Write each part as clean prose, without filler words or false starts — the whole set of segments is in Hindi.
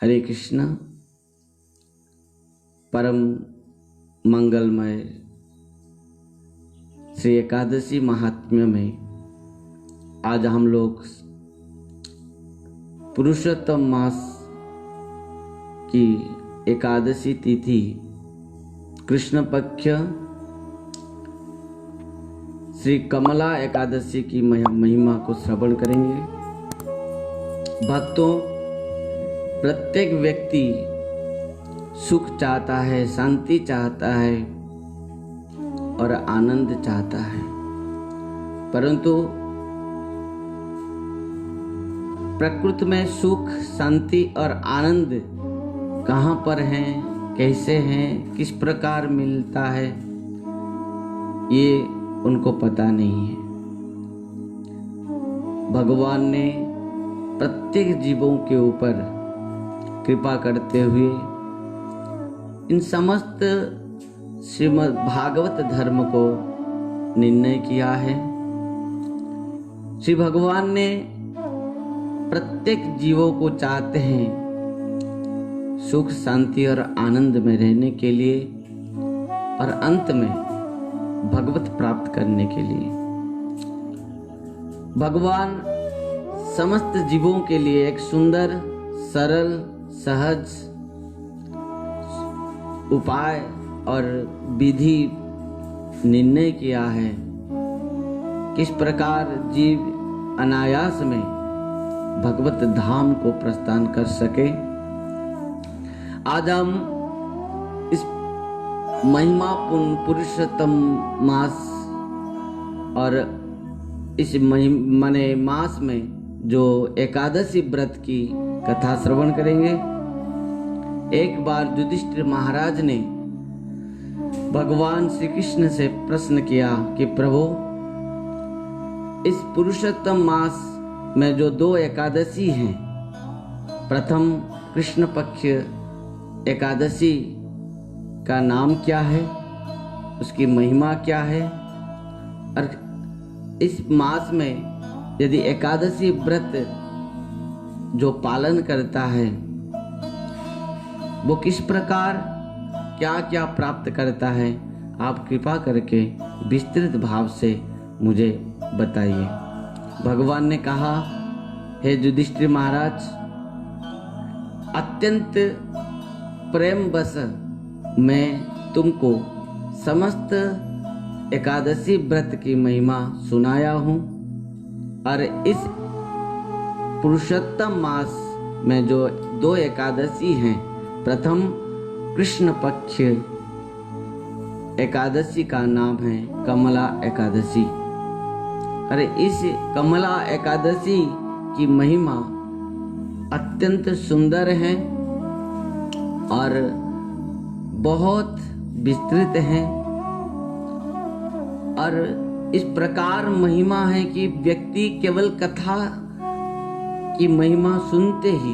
हरे कृष्ण। परम मंगलमय श्री एकादशी महात्म्य में आज हम लोग पुरुषोत्तम मास की एकादशी तिथि कृष्ण पक्ष श्री कमला एकादशी की महिमा को श्रवण करेंगे। भक्तों, प्रत्येक व्यक्ति सुख चाहता है, शांति चाहता है और आनंद चाहता है, परंतु प्रकृति में सुख, शांति और आनंद कहाँ पर है, कैसे हैं, किस प्रकार मिलता है, ये उनको पता नहीं है। भगवान ने प्रत्येक जीवों के ऊपर कृपा करते हुए इन समस्त श्रीमद् भागवत धर्म को निर्णय किया है। श्री भगवान ने प्रत्येक जीवों को चाहते हैं सुख, शांति और आनंद में रहने के लिए और अंत में भगवत प्राप्त करने के लिए। भगवान समस्त जीवों के लिए एक सुंदर, सरल, सहज उपाय और विधि निर्णय किया है। किस प्रकार जीव अनायास में भगवत धाम को प्रस्थान कर सके। आज हम इस महिमापूर्ण पुरुषोत्तम मास और इस मास में जो एकादशी व्रत की कथा श्रवण करेंगे। एक बार युधिष्ठिर महाराज ने भगवान श्री कृष्ण से प्रश्न किया कि प्रभु, इस पुरुषोत्तम मास में जो 2 एकादशी हैं, प्रथम कृष्ण पक्ष एकादशी का नाम क्या है, उसकी महिमा क्या है, और इस मास में यदि एकादशी व्रत जो पालन करता है वो किस प्रकार क्या क्या प्राप्त करता है, आप कृपा करके विस्तृत भाव से मुझे बताइए। भगवान ने कहा, हे युधिष्ठिर महाराज, अत्यंत प्रेम बस मैं तुमको समस्त एकादशी व्रत की महिमा सुनाया हूँ और इस पुरुषोत्तम मास में जो 2 एकादशी हैं, प्रथम कृष्ण पक्ष एकादशी का नाम है कमला एकादशी। अरे इस कमला एकादशी की महिमा अत्यंत सुंदर है और बहुत विस्तृत है और इस प्रकार महिमा है कि व्यक्ति केवल कथा की महिमा सुनते ही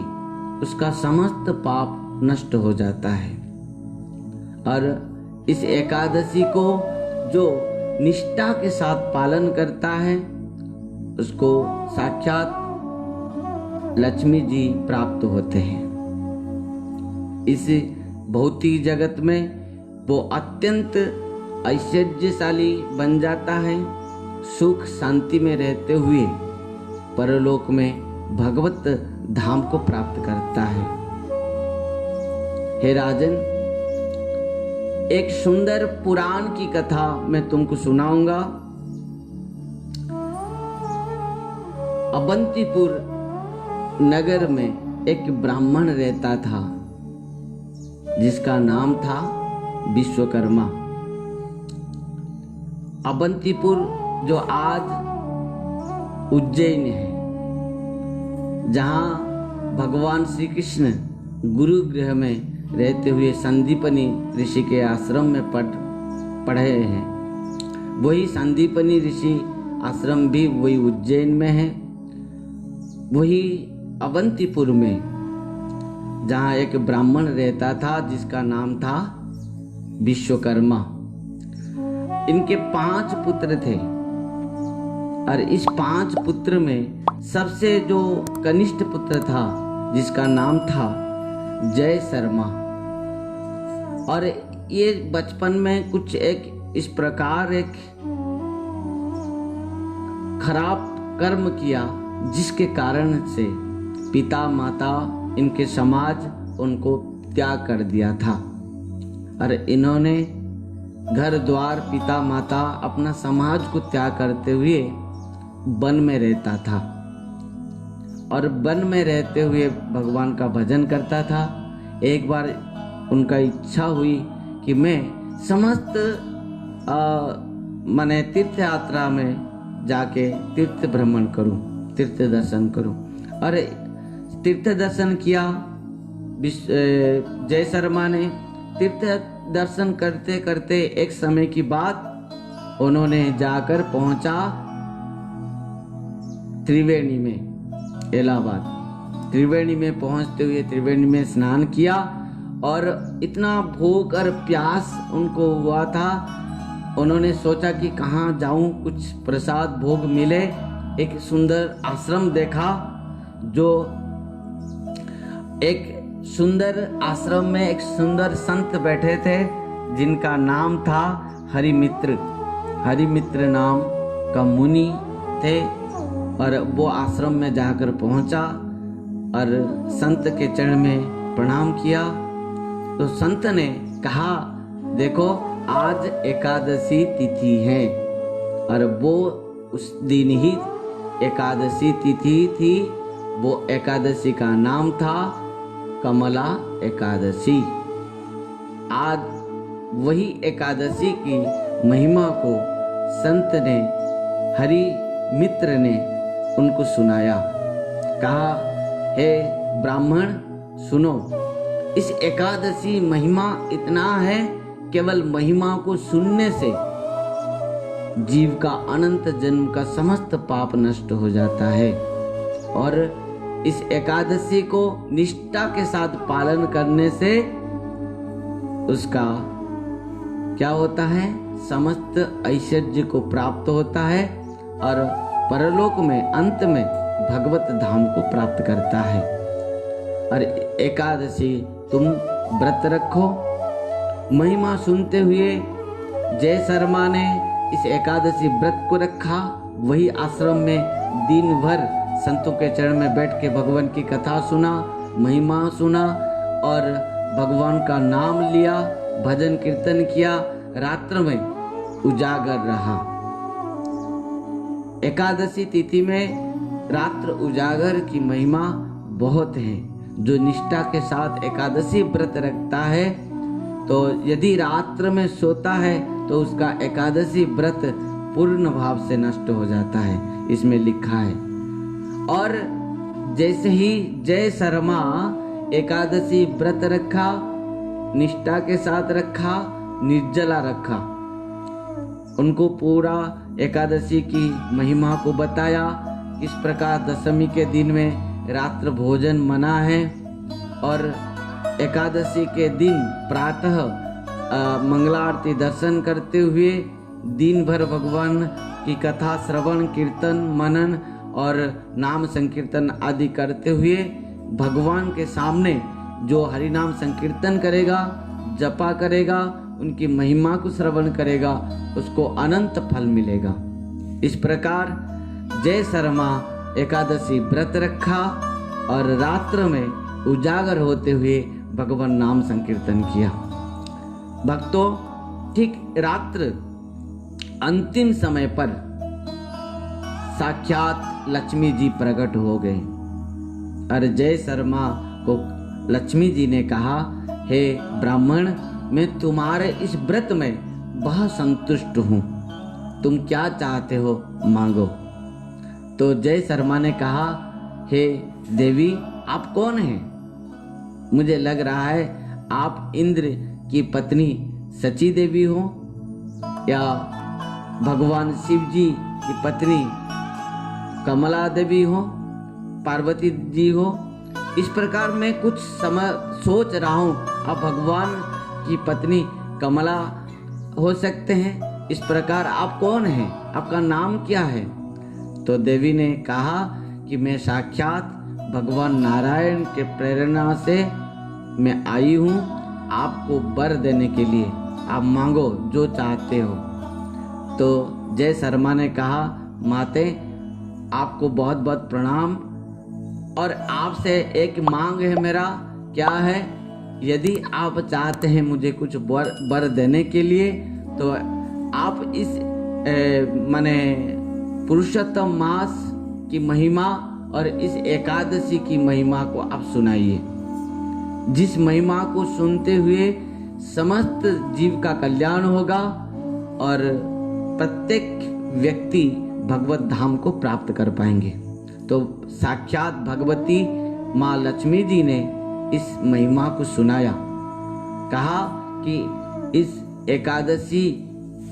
उसका समस्त पाप नष्ट हो जाता है। और इस एकादशी को जो निष्ठा के साथ पालन करता है उसको साक्षात लक्ष्मी जी प्राप्त होते हैं। इस भौतिक जगत में वो अत्यंत ऐश्वर्यशाली बन जाता है, सुख शांति में रहते हुए परलोक में भगवत धाम को प्राप्त करता है। हे राजन, एक सुंदर पुराण की कथा मैं तुमको सुनाऊंगा। अवंतीपुर नगर में एक ब्राह्मण रहता था जिसका नाम था विश्वकर्मा। अवंतीपुर जो आज उज्जैन है, जहाँ भगवान श्री कृष्ण गुरुगृह में रहते हुए संदीपनी ऋषि के आश्रम में पढ़े हैं, वही संदीपनी ऋषि आश्रम भी वही उज्जैन में है। वही अवंतीपुर में जहाँ एक ब्राह्मण रहता था जिसका नाम था विश्वकर्मा। इनके 5 पुत्र थे और इस 5 पुत्र में सबसे जो कनिष्ठ पुत्र था जिसका नाम था जय शर्मा। और ये बचपन में कुछ एक इस प्रकार एक खराब कर्म किया जिसके कारण से पिता माता इनके समाज उनको त्याग कर दिया था। और इन्होंने घर द्वार पिता माता अपना समाज को त्याग करते हुए वन में रहता था और वन में रहते हुए भगवान का भजन करता था। एक बार उनका इच्छा हुई कि मैं समस्त माने तीर्थ यात्रा में जाके तीर्थ भ्रमण करूं, तीर्थ दर्शन करूं। और तीर्थ दर्शन किया जय शर्मा ने। तीर्थ दर्शन करते करते एक समय की बात उन्होंने जाकर पहुंचा त्रिवेणी में, इलाहाबाद। त्रिवेणी में पहुंचते हुए त्रिवेणी में स्नान किया और इतना भूख और प्यास उनको हुआ था, उन्होंने सोचा कि कहाँ जाऊं, कुछ प्रसाद भोग मिले। एक सुंदर आश्रम देखा, जो एक सुंदर आश्रम में एक सुंदर संत बैठे थे जिनका नाम था हरिमित्र। हरिमित्र नाम का मुनि थे और वो आश्रम में जाकर पहुंचा और संत के चरण में प्रणाम किया। तो संत ने कहा, देखो आज एकादशी तिथि है। और वो उस दिन ही एकादशी तिथि थी। वो एकादशी का नाम था कमला एकादशी। आज वही एकादशी की महिमा को संत ने, हरि मित्र ने उनको सुनाया। कहा, हे ब्राह्मण सुनो, इस एकादशी महिमा इतना है, केवल महिमा को सुनने से जीव का अनंत जन्म का समस्त पाप नष्ट हो जाता है। और इस एकादशी को निष्ठा के साथ पालन करने से उसका क्या होता है, समस्त ऐश्वर्य को प्राप्त होता है और परलोक में अंत में भगवत धाम को प्राप्त करता है। और एकादशी तुम व्रत रखो। महिमा सुनते हुए जय शर्मा ने इस एकादशी व्रत को रखा। वही आश्रम में दिन भर संतों के चरण में बैठ के भगवान की कथा सुना, महिमा सुना और भगवान का नाम लिया, भजन कीर्तन किया, रात्र में उजागर रहा। एकादशी तिथि में रात्र उजागर की महिमा बहुत है। जो निष्ठा के साथ एकादशी व्रत रखता है, तो यदि रात्र में सोता है तो उसका एकादशी व्रत पूर्ण भाव से नष्ट हो जाता है, इसमें लिखा है। और जैसे ही जय शर्मा एकादशी व्रत रखा, निष्ठा के साथ रखा, निर्जला रखा, उनको पूरा एकादशी की महिमा को बताया, किस प्रकार दशमी के दिन में रात्र भोजन मना है और एकादशी के दिन प्रातः मंगला आरती दर्शन करते हुए दिन भर भगवान की कथा श्रवण कीर्तन मनन और नाम संकीर्तन आदि करते हुए भगवान के सामने जो हरि नाम संकीर्तन करेगा, जपा करेगा, उनकी महिमा को श्रवण करेगा, उसको अनंत फल मिलेगा। इस प्रकार जय शर्मा एकादशी व्रत रखा और रात्र में उजागर होते हुए भगवान नाम संकीर्तन किया। भक्तों, ठीक रात्र अंतिम समय पर साक्षात लक्ष्मी जी प्रकट हो गए और जय शर्मा को लक्ष्मी जी ने कहा, हे ब्राह्मण, मैं तुम्हारे इस व्रत में बहुत संतुष्ट हूँ, तुम क्या चाहते हो मांगो। तो जय शर्मा ने कहा, हे देवी, आप कौन हैं? मुझे लग रहा है आप इंद्र की पत्नी सची देवी हो या भगवान शिव जी की पत्नी कमला देवी हो, पार्वती जी हो। इस प्रकार मैं कुछ समय सोच रहा हूँ, आप भगवान की पत्नी कमला हो सकते हैं। इस प्रकार आप कौन हैं, आपका नाम क्या है? तो देवी ने कहा कि मैं साक्षात भगवान नारायण के प्रेरणा से मैं आई हूँ आपको वर देने के लिए, आप मांगो जो चाहते हो। तो जय शर्मा ने कहा, माते आपको बहुत बहुत प्रणाम, और आपसे एक मांग है मेरा। क्या है? यदि आप चाहते हैं मुझे कुछ वर देने के लिए, तो आप इस माने पुरुषोत्तम मास की महिमा और इस एकादशी की महिमा को आप सुनाइए, जिस महिमा को सुनते हुए समस्त जीव का कल्याण होगा और प्रत्येक व्यक्ति भगवत धाम को प्राप्त कर पाएंगे। तो साक्षात भगवती माँ लक्ष्मी जी ने इस महिमा को सुनाया, कहा कि इस एकादशी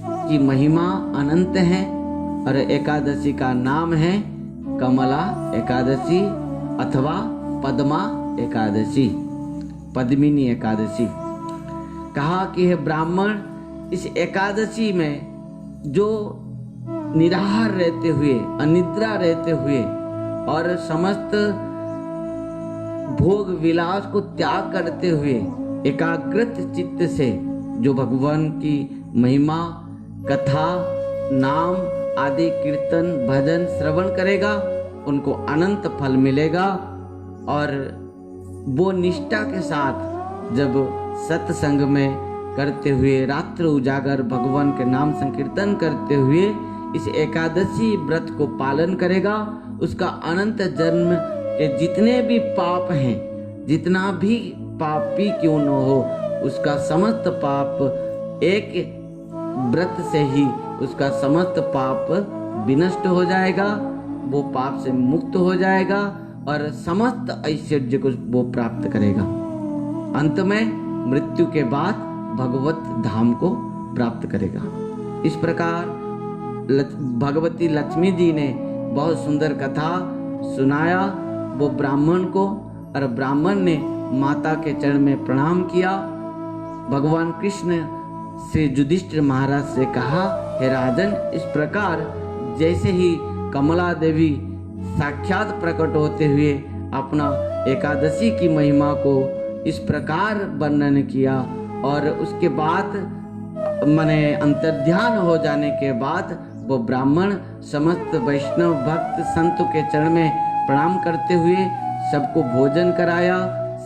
की महिमा अनंत है और एकादशी का नाम है कमला एकादशी अथवा पद्मा एकादशी, पद्मिनी एकादशी। कहा कि हे ब्राह्मण, इस एकादशी में जो निराहार रहते हुए, अनिद्रा रहते हुए और समस्त भोग विलास को त्याग करते हुए एकाग्रत चित्त से जो भगवान की महिमा, कथा, नाम आदि कीर्तन भजन श्रवण करेगा, उनको अनंत फल मिलेगा। और वो निष्ठा के साथ जब सत्संग में करते हुए रात्र उजागर भगवान के नाम संकीर्तन करते हुए इस एकादशी व्रत को पालन करेगा, उसका अनंत जन्म के जितने भी पाप हैं, जितना भी पापी क्यों न हो, उसका समस्त पाप एक व्रत से ही उसका समस्त पाप विनष्ट हो जाएगा, वो पाप से मुक्त हो जाएगा और समस्त ऐश्वर्य को वो प्राप्त करेगा। अंत में मृत्यु के बाद भगवत धाम को प्राप्त करेगा। इस प्रकार भगवती लक्ष्मी जी ने बहुत सुंदर कथा सुनाया वो ब्राह्मण को, और ब्राह्मण ने माता के चरण में प्रणाम किया। भगवान कृष्ण श्री युधिष्ठिर महाराज से कहा, हे राजन, इस प्रकार जैसे ही कमला देवी साक्षात प्रकट होते हुए अपना एकादशी की महिमा को इस प्रकार वर्णन किया और उसके बाद माने अंतर्ध्यान हो जाने के बाद वो ब्राह्मण समस्त वैष्णव भक्त संतों के चरण में प्रणाम करते हुए सबको भोजन कराया,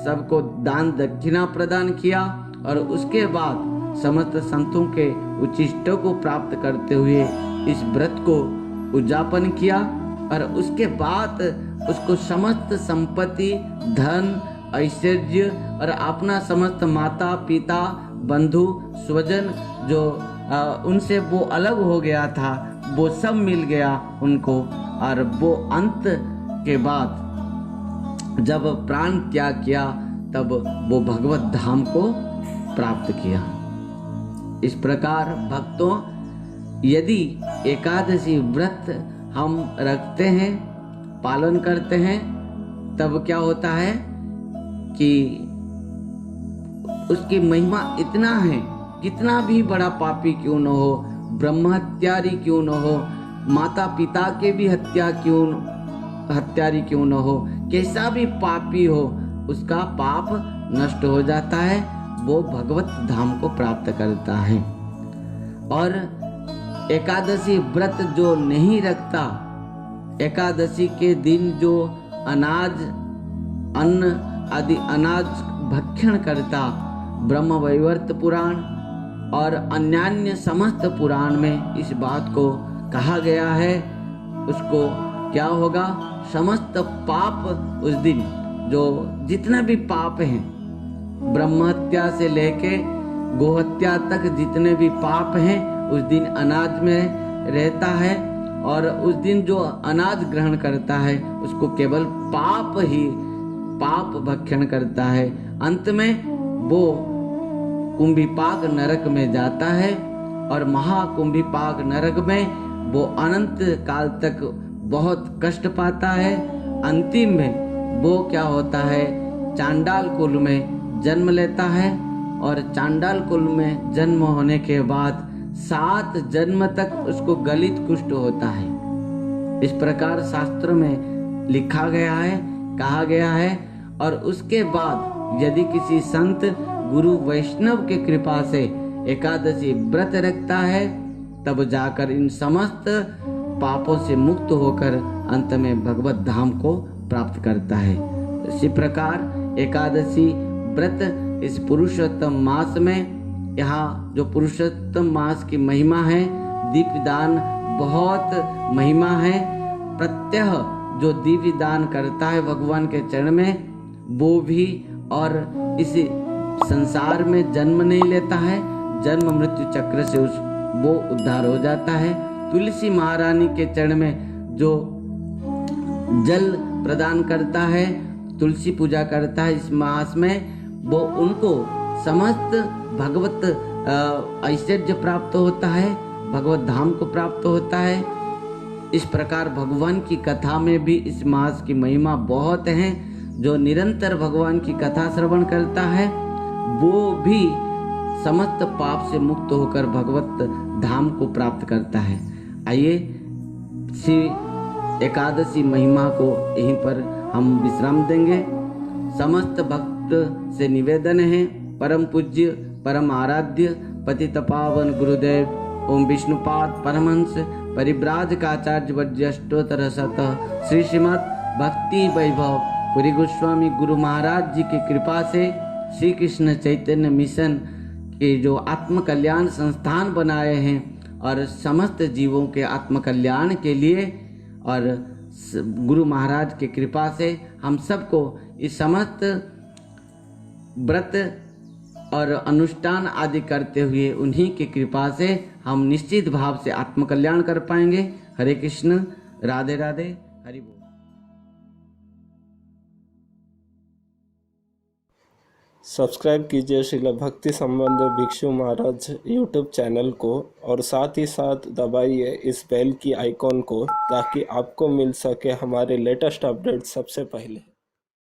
सबको दान दक्षिणा प्रदान किया और उसके बाद समस्त संतों के उच्चिष्टों को प्राप्त करते हुए इस व्रत को उद्यापन किया और उसके बाद उसको समस्त संपत्ति, धन, ऐश्वर्य और अपना समस्त माता पिता बंधु स्वजन जो उनसे वो अलग हो गया था वो सब मिल गया उनको। और वो अंत के बाद जब प्राण त्याग किया तब वो भगवत धाम को प्राप्त किया। इस प्रकार भक्तों, यदि एकादशी व्रत हम रखते हैं, पालन करते हैं, तब क्या होता है कि उसकी महिमा इतना है, कितना भी बड़ा पापी क्यों न हो, ब्रह्महत्यारी क्यों न हो, माता पिता के भी हत्यारी क्यों न हो, कैसा भी पापी हो, उसका पाप नष्ट हो जाता है, वो भगवत धाम को प्राप्त करता है। और एकादशी व्रत जो नहीं रखता, एकादशी के दिन जो अनाज, अन्न आदि अनाज भक्षण करता, ब्रह्म वैवर्त पुराण और अन्यान्य समस्त पुराण में इस बात को कहा गया है, उसको क्या होगा, समस्त पाप उस दिन, जो जितना भी पाप हैं, ब्रह्महत्या से लेके गोहत्या तक जितने भी पाप हैं, उस दिन अनाज में रहता है और उस दिन जो अनाज ग्रहण करता है उसको केवल पाप भक्षण करता है। अंत में वो कुंभीपाक नरक में जाता है और महाकुंभीपाक नरक में वो अनंत काल तक बहुत कष्ट पाता है। अंतिम में वो क्या होता है, चांडाल कुल में जन्म लेता है और चांडाल कुल में जन्म होने के बाद 7 जन्म तक उसको गलित कुष्ठ होता है। इस प्रकार शास्त्र में लिखा गया है, कहा गया है। और उसके बाद यदि किसी संत गुरु वैष्णव के कृपा से एकादशी व्रत रखता है तब जाकर इन समस्त पापों से मुक्त होकर अंत में भगवत धाम को प्राप्त करता है। इसी प्रकार एकादशी व्रत इस पुरुषोत्तम मास में, यहाँ जो पुरुषोत्तम मास की महिमा है, दीपदान बहुत महिमा है। प्रत्यह जो दीपदान करता है भगवान के चरण में वो भी और इस संसार में जन्म नहीं लेता है, जन्म मृत्यु चक्र से वो उद्धार हो जाता है। तुलसी महारानी के चरण में जो जल प्रदान करता है, तुलसी पूजा करता है इस मास में, वो उनको समस्त भगवत ऐश्वर्य प्राप्त होता है, भगवत धाम को प्राप्त होता है। इस प्रकार भगवान की कथा में भी इस मास की महिमा बहुत है। जो निरंतर भगवान की कथा श्रवण करता है वो भी समस्त पाप से मुक्त होकर भगवत धाम को प्राप्त करता है। आइए श्री एकादशी महिमा को यहीं पर हम विश्राम देंगे। समस्त भक्त से निवेदन है, परम पूज्य परम आराध्य पतित पावन गुरुदेव ओम विष्णुपाद परमहंस परिव्राजकाचार्य वज्रष्टोत्तर शत श्री श्रीमद् भक्ति वैभव पुरी गोस्वामी गुरु महाराज जी की कृपा से श्री कृष्ण चैतन्य मिशन के जो आत्म कल्याण संस्थान बनाए हैं और समस्त जीवों के आत्म कल्याण के लिए, और गुरु महाराज की कृपा से हम सबको इस समस्त व्रत और अनुष्ठान आदि करते हुए उन्हीं की कृपा से हम निश्चित भाव से आत्म कल्याण कर पाएंगे। हरे कृष्ण, राधे राधे, हरि बोल। सब्सक्राइब कीजिए श्रील भक्ति संबंध भिक्षु महाराज यूट्यूब चैनल को और साथ ही साथ दबाइए इस बेल की आइकॉन को ताकि आपको मिल सके हमारे लेटेस्ट अपडेट सबसे पहले।